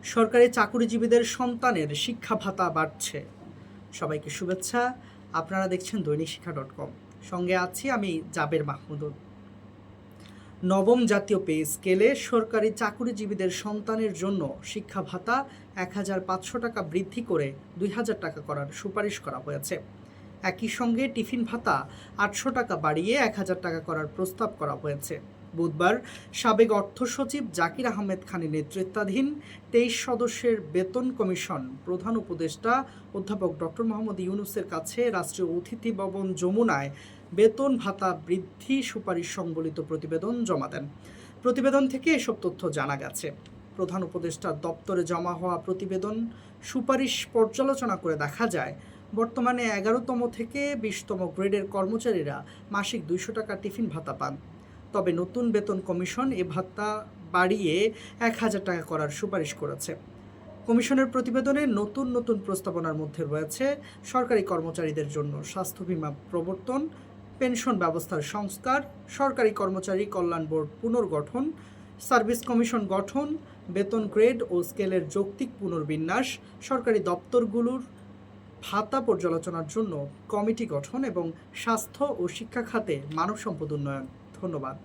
সরকারি চাকুরিজীবীদের সন্তানের শিক্ষা ভাতা বাড়ছে। সবাইকে শুভেচ্ছা। আপনারা দেখছেন দৈনিকশিক্ষা.com। সঙ্গে আছি আমি জাবের মাহমুদুল। নবম জাতীয় পে স্কেলে সরকারি চাকুরিজীবীদের সন্তানের জন্য শিক্ষা ভাতা ১,৫০০ টাকা বৃদ্ধি করে ২,০০০ টাকা করার সুপারিশ করা হয়েছে। একই সঙ্গে টিফিন ভাতা ৮০০ টাকা বাড়িয়ে ১,০০০ টাকা করার প্রস্তাব করা হয়েছে। বুধবার সাবেক অর্থ সচিব জাকির আহমেদ খানের নেতৃত্বাধীন ২৩ সদস্যের বেতন কমিশন প্রধান উপদেষ্টা অধ্যাপক ডক্টর মোহাম্মদ ইউনূসের কাছে রাষ্ট্রীয় অতিথি ভবন যমুনায় বেতন ভাতা বৃদ্ধি সুপারিশ সংবলিত প্রতিবেদন জমা দেন। প্রতিবেদন থেকে এসব তথ্য জানা গেছে। প্রধান উপদেষ্টার দপ্তরে জমা হওয়া প্রতিবেদন সুপারিশ পর্যালোচনা করে দেখা যায়, বর্তমানে ১১তম থেকে ২০তম গ্রেডের কর্মচারীরা মাসিক ২০০ টাকা টিফিন ভাতা পান। তবে নতুন বেতন কমিশন এ ভাতা বাড়িয়ে ১,০০০ টাকা করার সুপারিশ করেছে। কমিশনের প্রতিবেদনে নতুন নতুন প্রস্তাবনার মধ্যে রয়েছে সরকারি কর্মচারীদের জন্য স্বাস্থ্য বীমা প্রবর্তন, পেনশন ব্যবস্থার সংস্কার, সরকারি কর্মচারী কল্যাণ বোর্ড পুনর্গঠন, সার্ভিস কমিশন গঠন, বেতন গ্রেড ও স্কেলের যৌক্তিক পুনর্বিন্যাস, সরকারি দপ্তরগুলোর ভাতা পর্যালোচনার জন্য কমিটি গঠন এবং স্বাস্থ্য ও শিক্ষা খাতে মানব সম্পদ উন্নয়ন। ধন্যবাদ।